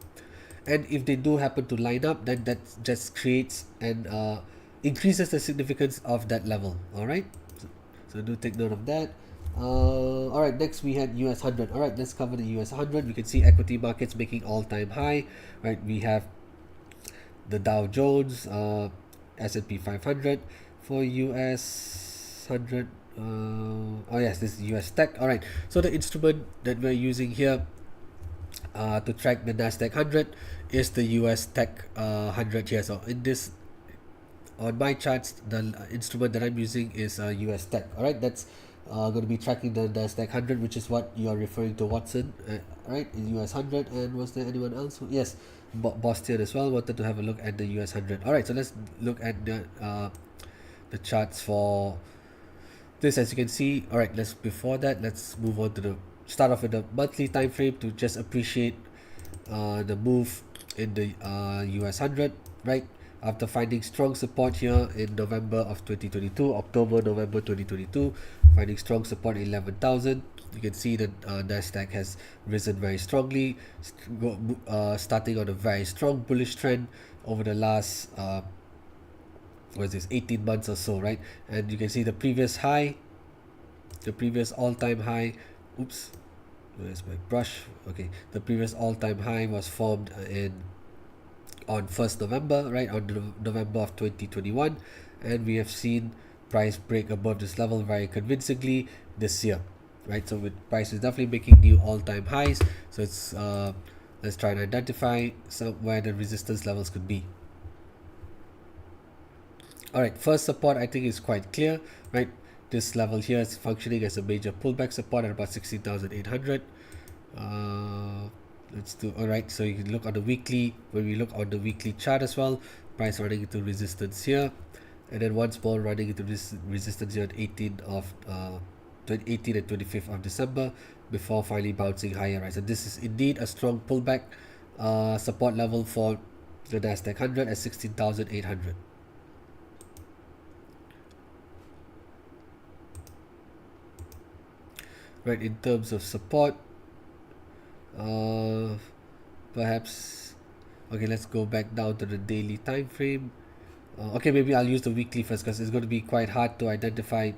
and if they do happen to line up, then that just creates and increases the significance of that level. All right, so do take note of that. All right, next we had US 100. All right, let's cover the US 100. We can see equity markets making all-time high, right? We have the Dow Jones, S&P 500. For US 100, oh yes, this is US tech. All right, so the instrument that we're using here to track the Nasdaq 100 is the US tech 100 here. So in this, on my charts, the instrument that I'm using is US tech. All right, that's going to be tracking the Nasdaq 100, which is what you are referring to, Watson. Right, in US 100. And was there anyone else yes, Boston as well wanted to have a look at the US 100. All right, so let's look at the charts for this. As you can see, all right, let's before that, let's move on to the start off with the monthly time frame to just appreciate the move in the US 100, right? After finding strong support here in November of 2022, October, November 2022, finding strong support in 11,000. You can see that Nasdaq has risen very strongly, starting on a very strong bullish trend over the last what is this, 18 months or so, right? And you can see the previous high, the previous all-time high, oops, where's my brush? Okay, the previous all-time high was formed on 1st November, right, on November of 2021, and we have seen price break above this level very convincingly this year, right? So with price is definitely making new all-time highs. So it's let's try and identify where the resistance levels could be. All right, first support I think is quite clear, right? This level here is functioning as a major pullback support at about 16,800. Let's do, all right, so you can look on the weekly. When we look on the weekly chart as well, price running into resistance here, and then once more running into this resistance here at 18 and 25th of December before finally bouncing higher, right? So this is indeed a strong pullback support level for the Nasdaq 100 at 16,800. Right, in terms of support, perhaps, okay, let's go back down to the daily time frame. Okay, maybe I'll use the weekly first because it's going to be quite hard to identify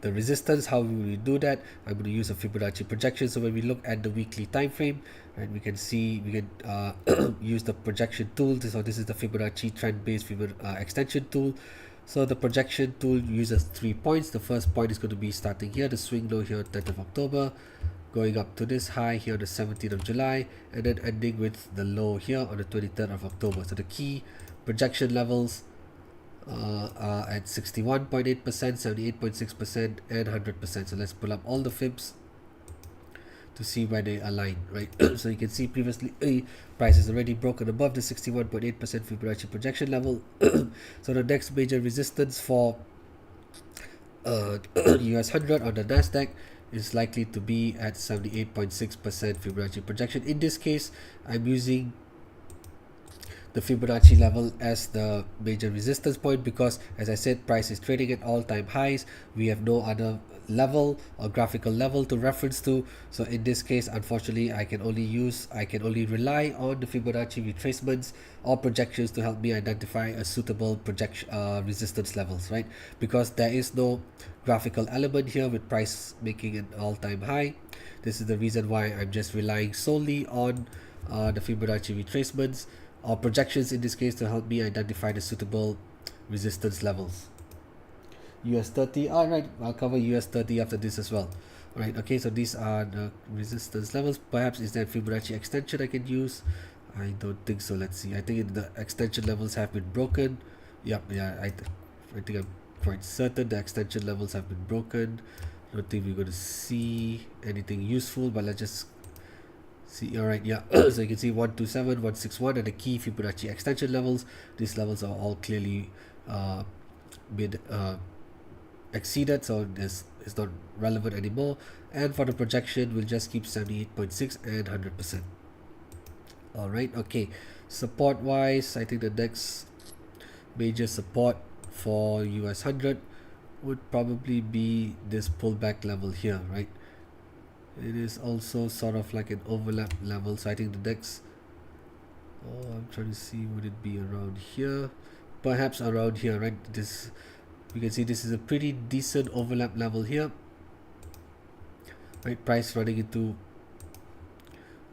the resistance. How will we do that? I'm going to use a Fibonacci projection. So when we look at the weekly time frame, right, we can see, we can use the projection tool. So this is the Fibonacci trend-based extension tool. So the projection tool uses 3 points. The first point is going to be starting here, the swing low here on 10th of October, going up to this high here on the 17th of July, and then ending with the low here on the 23rd of October. So the key projection levels are at 61.8%, 78.6%, and 100%. So let's pull up all the fibs to see where they align, right? So you can see previously price has already broken above the 61.8% Fibonacci projection level. So the next major resistance for US 100 on the Nasdaq is likely to be at 78.6% Fibonacci projection. In this case, I'm using the Fibonacci level as the major resistance point because, as I said, price is trading at all-time highs. We have no other level or graphical level to reference to. So in this case, unfortunately, I can only rely on the Fibonacci retracements or projections to help me identify a suitable projection resistance levels, right? Because there is no graphical element here with price making an all-time high. This is the reason why I'm just relying solely on the Fibonacci retracements or projections in this case to help me identify the suitable resistance levels. US 30, all right, I'll cover US 30 after this as well. All right, okay, so these are the resistance levels. Perhaps is there a Fibonacci extension I can use? I don't think so. Let's see. I think the extension levels have been broken. Yep, yeah, I think I'm quite certain the extension levels have been broken. I don't think we're going to see anything useful, but let's just see. All right, yeah. So you can see 127, 161 and the key Fibonacci extension levels. These levels are all clearly been exceeded, so this is not relevant anymore. And for the projection, we'll just keep 78.6 and 100%. All right, okay. Support wise, I think the next major support for US 100 would probably be this pullback level here, right? It is also sort of like an overlap level, so I think the next, I'm trying to see, would it be around here? Perhaps around here, right? This, you can see this is a pretty decent overlap level here, right? Price running into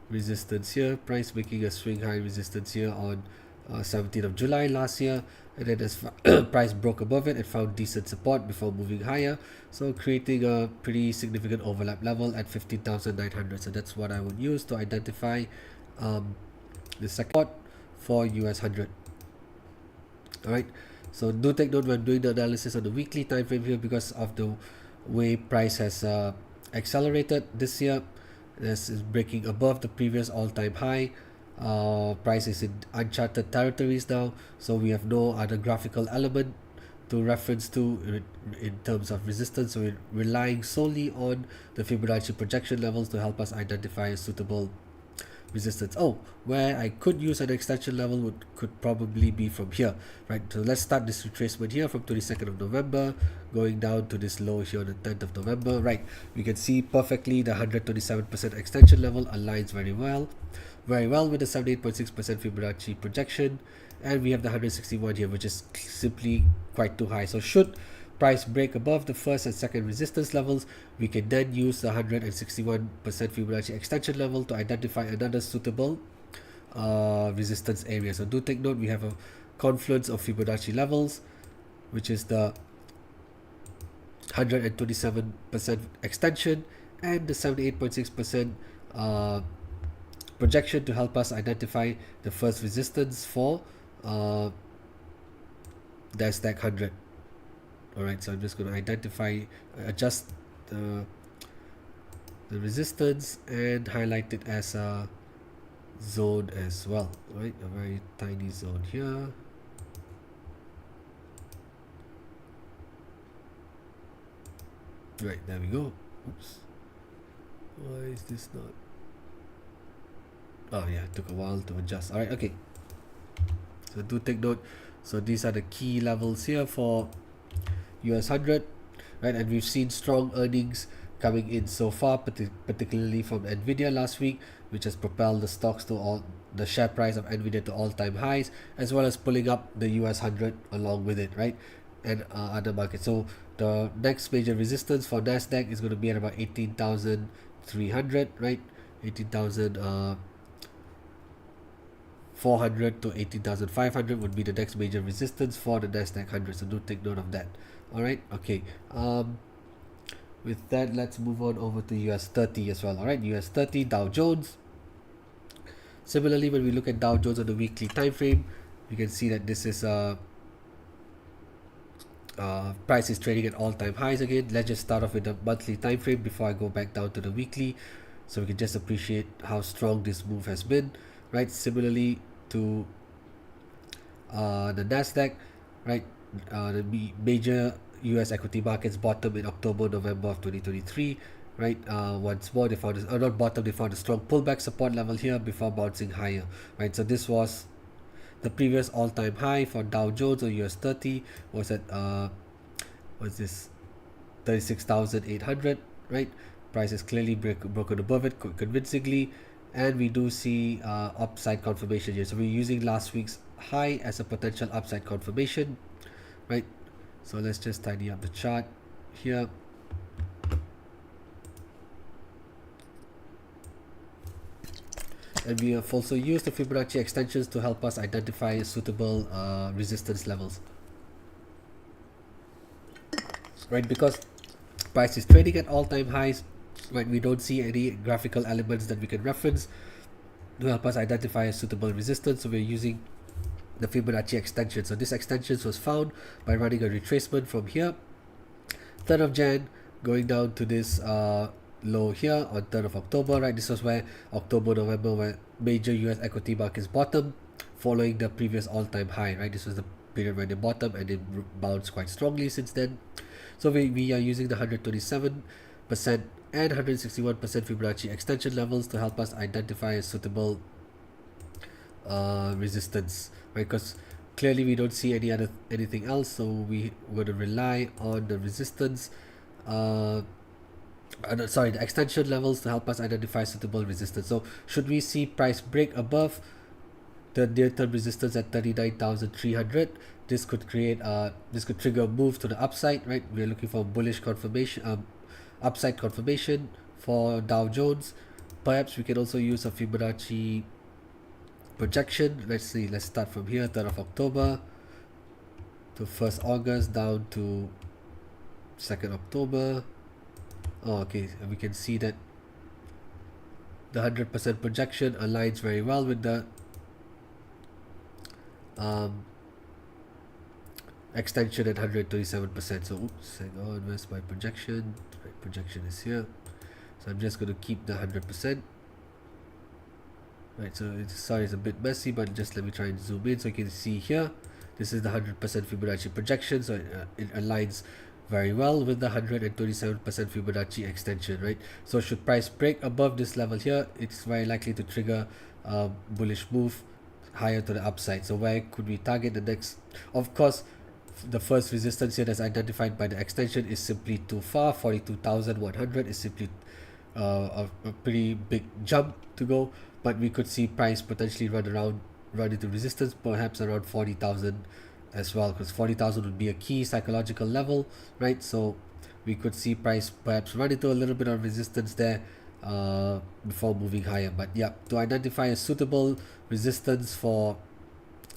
resistance here, price making a swing high resistance here on 17th of July last year, and then as price broke above it, it found decent support before moving higher, so creating a pretty significant overlap level at 15,900. So that's what I would use to identify the support for US 100. Alright, so do take note when doing the analysis on the weekly time frame here, because of the way price has accelerated this year. This is breaking above the previous all-time high. Price is in uncharted territories now, so we have no other graphical element to reference to in terms of resistance, so we're relying solely on the Fibonacci projection levels to help us identify a suitable resistance. Oh, where I could use an extension level could probably be from here, right? So let's start this retracement here from 22nd of November, going down to this low here on the 10th of November, right? We can see perfectly the 127% extension level aligns very well with the 78.6% Fibonacci projection, and we have the 161 here, which is simply quite too high. So should price break above the first and second resistance levels, we can then use the 161% Fibonacci extension level to identify another suitable resistance area. So do take note, we have a confluence of Fibonacci levels, which is the 127% extension and the 78.6% projection to help us identify the first resistance for Nasdaq 100. Alright, so I'm just going to adjust the resistance and highlight it as a zone as well. Alright, a very tiny zone here. Right, there we go. Oops. Why is this not? Oh yeah, it took a while to adjust. Alright, okay. So do take note. So these are the key levels here for US 100, right? And we've seen strong earnings coming in so far, particularly from Nvidia last week, which has propelled the stocks to the share price of Nvidia to all-time highs, as well as pulling up the US 100 along with it, right? And other markets. So the next major resistance for Nasdaq is going to be at about 18,300, right? 18,400 to 18,500 would be the next major resistance for the Nasdaq 100. So do take note of that. Alright, okay. With that, let's move on over to US 30 as well. Alright, US 30, Dow Jones. Similarly, when we look at Dow Jones on the weekly time frame, you can see that this is price is trading at all-time highs again. Let's just start off with the monthly time frame before I go back down to the weekly, so we can just appreciate how strong this move has been, right? Similarly to the Nasdaq, right? The major US equity markets bottom in October, November of 2023, right? Once more, they found not bottom, they found a strong pullback support level here before bouncing higher, right? So this was the previous all-time high for Dow Jones or US 30 was at what's this 36,800, right? Price is clearly broken above it convincingly, and we do see upside confirmation here. So we're using last week's high as a potential upside confirmation, right? So let's just tidy up the chart here. And we have also used the Fibonacci extensions to help us identify suitable resistance levels, right? Because price is trading at all-time highs, right? We don't see any graphical elements that we can reference to help us identify a suitable resistance, so we're using the Fibonacci extension. So this extension was found by running a retracement from here, 3rd of Jan, going down to this low here on 3rd of October, right? This was where October, November, where major US equity markets bottom following the previous all-time high, right? This was the period where they bottom and they bounced quite strongly since then. So we are using the 127% and 161% Fibonacci extension levels to help us identify a suitable resistance, right? Because clearly we don't see anything else, so we're going to rely on the resistance the extension levels to help us identify suitable resistance. So should we see price break above the near-term resistance at 39,300, this could trigger a move to the upside, right? We're looking for bullish confirmation, upside confirmation for Dow Jones. Perhaps we can also use a Fibonacci projection. Let's see, let's start from here, 3rd of October to 1st August down to 2nd October. Oh, okay, and we can see that the 100% projection aligns very well with the extension at 137%. So oops, hang on, where's my projection? Right, projection is here. So I'm just going to keep the 100%. Right, so sorry, it's a bit messy, but just let me try and zoom in so you can see here. This is the 100% Fibonacci projection, so it aligns very well with the 127% Fibonacci extension, right? So should price break above this level here, it's very likely to trigger a bullish move higher to the upside. So where could we target the next? Of course, the first resistance here that's identified by the extension is simply too far. 42,100 is simply a pretty big jump to go, but we could see price potentially run into resistance, perhaps around 40,000 as well, because 40,000 would be a key psychological level, right? So we could see price perhaps run into a little bit of resistance there before moving higher. But yeah, to identify a suitable resistance for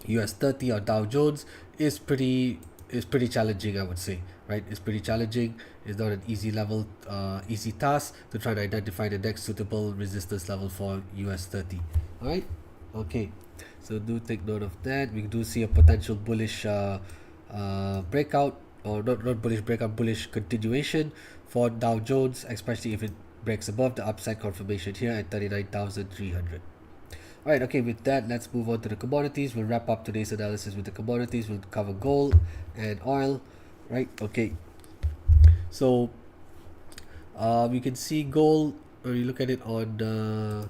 US 30 or Dow Jones is pretty challenging, I would say, right? It's pretty challenging. It's not an easy task to try to identify the next suitable resistance level for US 30. All right, okay, so do take note of that. We do see a potential bullish breakout, or not bullish breakout, bullish continuation for Dow Jones, especially if it breaks above the upside confirmation here at 39,300. Alright, okay, with that, let's move on to the commodities. We'll wrap up today's analysis with the commodities. We'll cover gold and oil, right? Okay, so you can see gold, or you look at it on the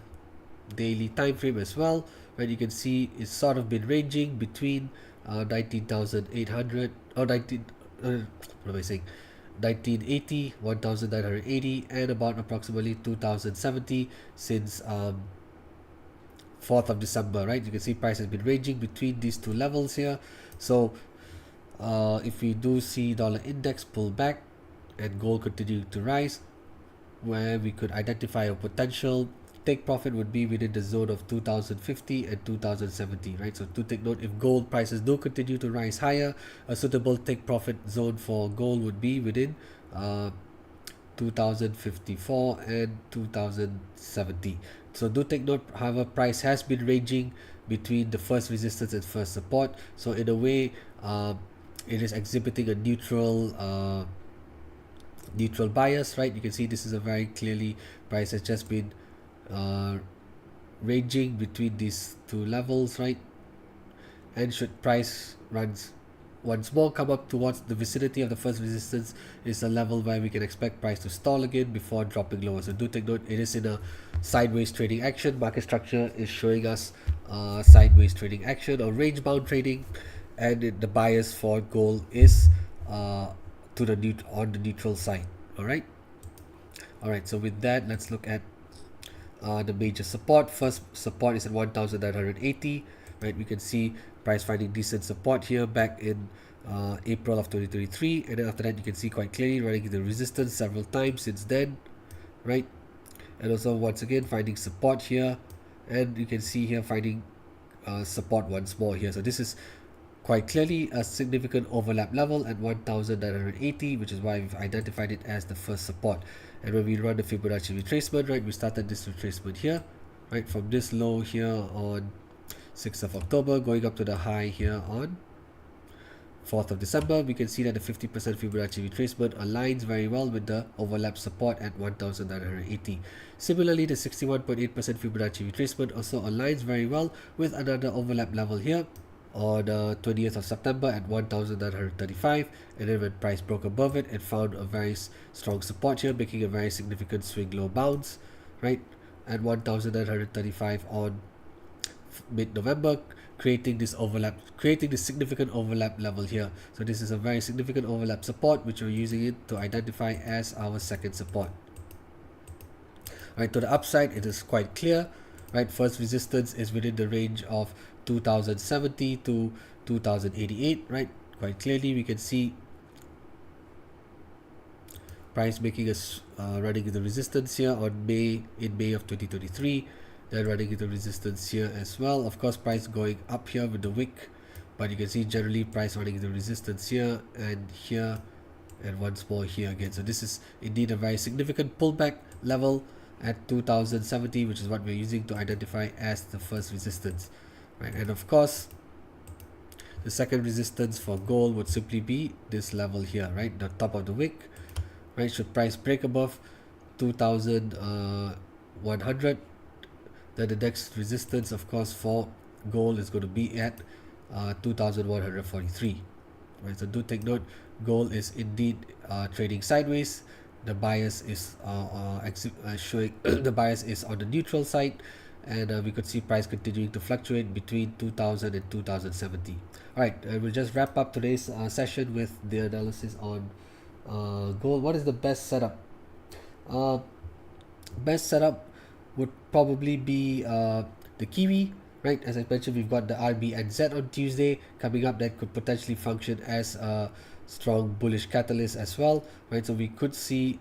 daily time frame as well, right? You can see it's sort of been ranging between 19,800 or 1980, 1,980, and about approximately 2,070 since 4th of December, right? You can see price has been ranging between these two levels here. So if we do see dollar index pull back and gold continue to rise, where we could identify a potential take profit would be within the zone of 2050 and 2070, right? So to take note, if gold prices do continue to rise higher, a suitable take profit zone for gold would be within 2054 and 2070. So do take note, however, price has been ranging between the first resistance and first support. So in a way, it is exhibiting a neutral bias, right? You can see this is a very clearly price has just been ranging between these two levels, right? And should price runs once more come up towards the vicinity of the first resistance, is a level where we can expect price to stall again before dropping lower. So do take note, it is in a sideways trading action. Market structure is showing us sideways trading action or range bound trading, and the bias for gold is on the neutral side. All right, so with that, let's look at the major support. First support is at 1,980, right? We can see price finding decent support here back in April of 2023, and then after that you can see quite clearly running into resistance several times since then, right? And also once again finding support here, and you can see here finding support once more here. So this is quite clearly a significant overlap level at 1,980, which is why we've identified it as the first support. And when we run the Fibonacci retracement, right, we started this retracement here, right, from this low here on 6th of October going up to the high here on 4th of December. We can see that the 50% Fibonacci retracement aligns very well with the overlap support at 1,980. Similarly, the 61.8% Fibonacci retracement also aligns very well with another overlap level here on 20th of September at 1,935, and then when price broke above it, it found a very strong support here, making a very significant swing low bounce, right, at 1,935 on mid-November, creating this significant overlap level here. So this is a very significant overlap support, which we're using it to identify as our second support. Right, to the upside, it is quite clear, right? First resistance is within the range of 2070 to 2088, right? Quite clearly we can see price making us running in the resistance here on May of 2023, then running into resistance here as well. Of course, price going up here with the wick, but you can see generally price running into resistance here and here, and once more here again. So this is indeed a very significant pullback level at 2070, which is what we're using to identify as the first resistance, right? And of course, the second resistance for gold would simply be this level here, right? The top of the wick, right? Should price break above 2100, then the next resistance, of course, for gold is going to be at 2143, right? So do take note, gold is indeed trading sideways. The bias is showing the bias is on the neutral side, and we could see price continuing to fluctuate between 2000 and 2070. All right, I will just wrap up today's session with the analysis on gold. What is the best setup? Best setup would probably be the Kiwi, right? As I mentioned, we've got the RBNZ on Tuesday coming up that could potentially function as a strong bullish catalyst as well, right? So we could see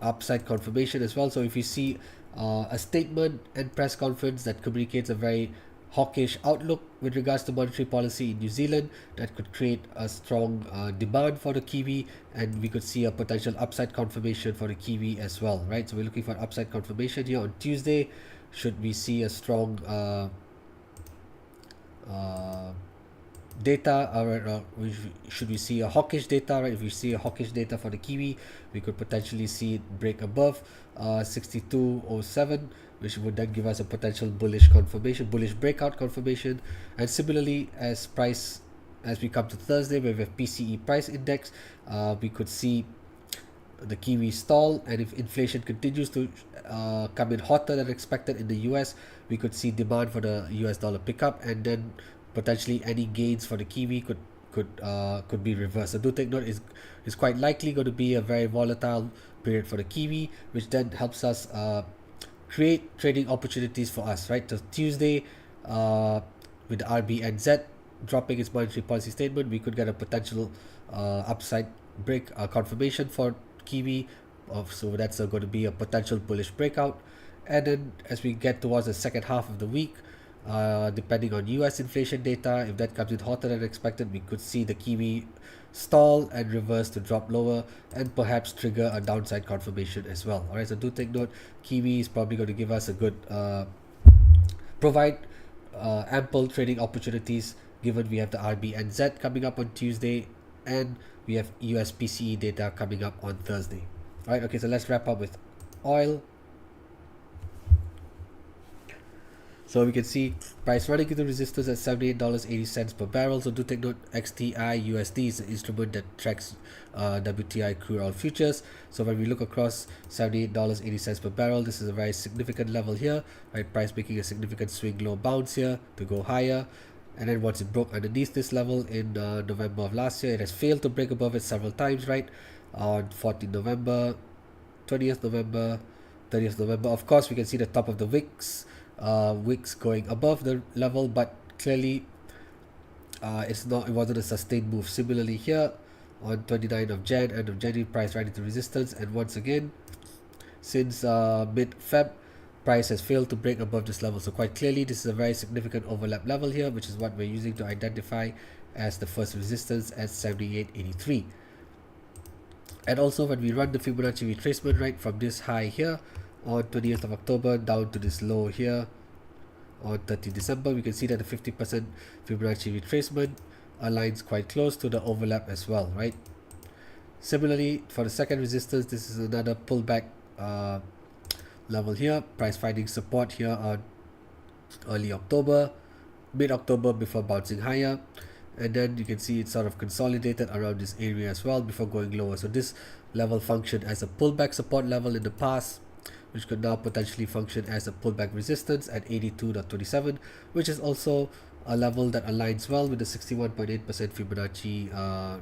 upside confirmation as well. So if you see a statement and press conference that communicates a very hawkish outlook with regards to monetary policy in New Zealand, that could create a strong demand for the Kiwi, and we could see a potential upside confirmation for the Kiwi as well, right? So we're looking for upside confirmation here on Tuesday. Should we see a strong data, or should we see a hawkish data, right? If we see a hawkish data for the Kiwi, we could potentially see it break above 6207, which would then give us a potential bullish confirmation, bullish breakout confirmation. And similarly, as we come to Thursday, where we have PCE price index, we could see the Kiwi stall, and if inflation continues to come in hotter than expected in the US, we could see demand for the US dollar pick up, and then potentially any gains for the Kiwi could be reversed. So do take note, is quite likely going to be a very volatile period for the Kiwi, which then helps us create trading opportunities for us, right? So Tuesday, with the RBNZ dropping its monetary policy statement, we could get a potential upside break confirmation for Kiwi. So that's going to be a potential bullish breakout. And then as we get towards the second half of the week, depending on US inflation data, if that comes in hotter than expected, we could see the Kiwi stall and reverse to drop lower, and perhaps trigger a downside confirmation as well. Alright, so do take note, Kiwi is probably going to give us a good provide ample trading opportunities, given we have the RBNZ coming up on Tuesday and we have US PCE data coming up on Thursday. Alright, okay, so let's wrap up with oil. So we can see price running into resistance at $78.80 per barrel. So do take note, XTI USD is an instrument that tracks WTI crude oil futures. So when we look across $78.80 per barrel, this is a very significant level here, right? Price making a significant swing low bounce here to go higher. And then once it broke underneath this level in November of last year, it has failed to break above it several times, right? On 14th November, 20th November, 30th November. Of course, we can see the top of the wicks going above the level, but clearly it wasn't a sustained move. Similarly here on 29th of Jan, end of January, price right into resistance, and once again since mid-Feb, price has failed to break above this level. So quite clearly this is a very significant overlap level here, which is what we're using to identify as the first resistance at 78.83. And also when we run the Fibonacci retracement, right, from this high here on 20th of October down to this low here on 30th December, we can see that the 50% Fibonacci retracement aligns quite close to the overlap as well, right? Similarly, for the second resistance, this is another pullback level here, price finding support here on early October, mid-October, before bouncing higher, and then you can see it sort of consolidated around this area as well before going lower. So this level functioned as a pullback support level in the past, which could now potentially function as a pullback resistance at 82.27, which is also a level that aligns well with the 61.8% Fibonacci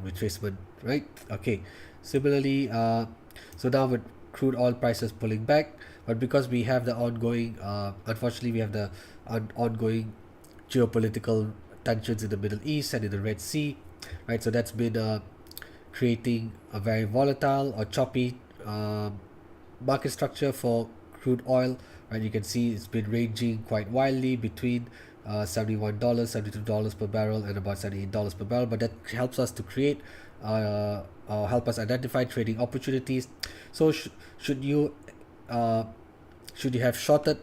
retracement, right? Okay, similarly, so now with crude oil prices pulling back, but because we have the ongoing, unfortunately, we have the ongoing geopolitical tensions in the Middle East and in the Red Sea, right? So that's been creating a very volatile or choppy market structure for crude oil, right? You can see it's been ranging quite wildly between $71, $72 per barrel and about $78 per barrel, but that helps us to create help us identify trading opportunities. So should you uh, should you have shorted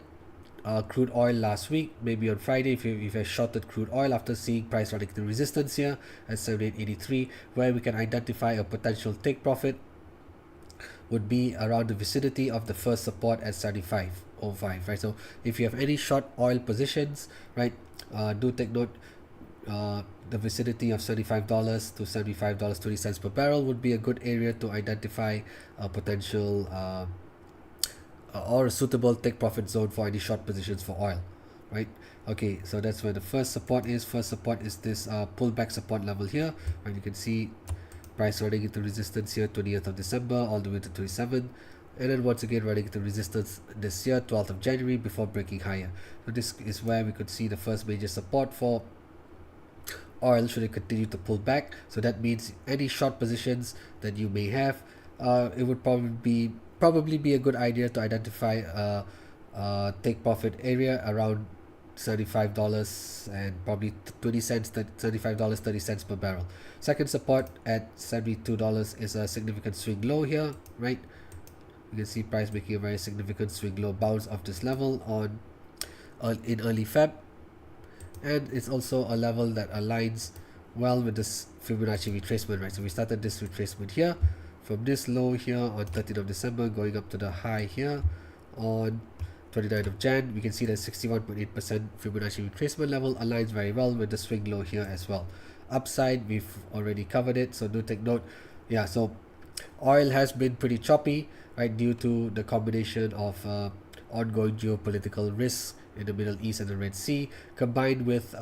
crude oil last week, maybe on Friday, if you have shorted crude oil after seeing price running the resistance here at 78.83, where we can identify a potential take profit would be around the vicinity of the first support at 75.05, right? So if you have any short oil positions, right, do take note. The vicinity of $75 to $75.20 per barrel would be a good area to identify a potential or a suitable take profit zone for any short positions for oil, right? Okay, so that's where the first support is. First support is this pullback support level here, and you can see price running into resistance here 20th of December all the way to 27, and then once again running into resistance this year 12th of January before breaking higher. So this is where we could see the first major support for oil should it continue to pull back. So that means any short positions that you may have, it would probably be a good idea to identify a take profit area around $75 and probably 20 cents, $75 30 cents per barrel. Second support at $72 is a significant swing low here, right? You can see price making a very significant swing low bounce off this level on in early Feb, and it's also a level that aligns well with this Fibonacci retracement, right? So we started this retracement here from this low here on 13th of December going up to the high here on 29th of Jan. We can see that 61.8% Fibonacci retracement level aligns very well with the swing low here as well. Upside, we've already covered it, so do take note. Yeah, so oil has been pretty choppy, right, due to the combination of ongoing geopolitical risks in the Middle East and the Red Sea, combined with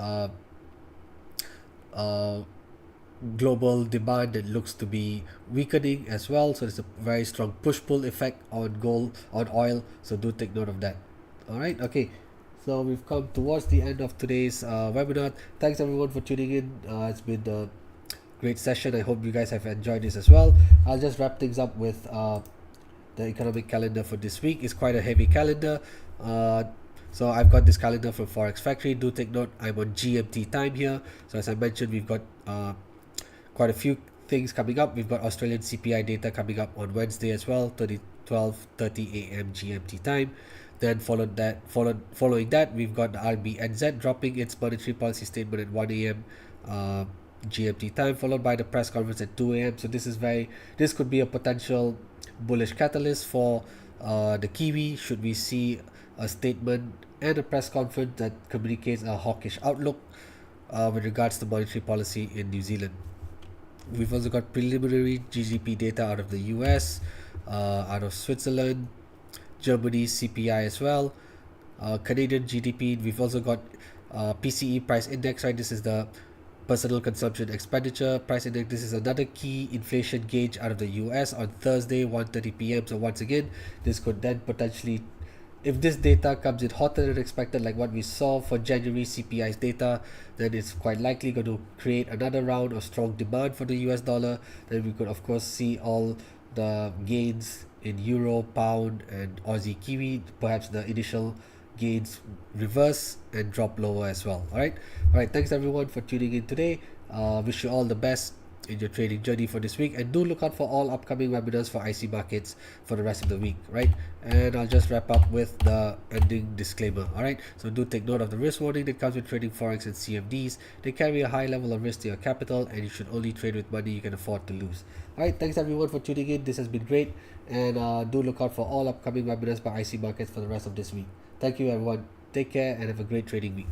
global demand that looks to be weakening as well. So there's a very strong push-pull effect on oil. So do take note of that. All right. Okay. So we've come towards the end of today's webinar. Thanks everyone for tuning in. It's been a great session. I hope you guys have enjoyed this as well. I'll just wrap things up with the economic calendar for this week. It's quite a heavy calendar. So I've got this calendar from Forex Factory. Do take note, I'm on GMT time here. So as I mentioned, we've got quite a few things coming up. We've got Australian CPI data coming up on Wednesday as well, 12:30 a.m. GMT time. Then following that, we've got the RBNZ dropping its monetary policy statement at 1 a.m. GMT time, followed by the press conference at 2 a.m. So this could be a potential bullish catalyst for the Kiwi should we see a statement and a press conference that communicates a hawkish outlook with regards to monetary policy in New Zealand. We've also got preliminary GDP data out of the US, out of Switzerland, Germany's CPI as well, Canadian GDP. We've also got PCE price index, right? This is the personal consumption expenditure price index. This is another key inflation gauge out of the US on Thursday 1:30 p.m. So once again, this could then potentially, if this data comes in hotter than expected, like what we saw for January CPI's data, then it's quite likely going to create another round of strong demand for the US dollar. Then we could of course see all the gains in Euro, Pound and Aussie Kiwi, perhaps the initial gains reverse and drop lower as well. All right, thanks everyone for tuning in today. Wish you all the best in your trading journey for this week, and do look out for all upcoming webinars for IC markets for the rest of the week, right? And I'll just wrap up with the ending disclaimer. All right, so do take note of the risk warning that comes with trading forex and CFDs. They carry a high level of risk to your capital, and you should only trade with money you can afford to lose. All right, thanks everyone for tuning in. This has been great, and do look out for all upcoming webinars by IC markets for the rest of this week. Thank you everyone, take care and have a great trading week.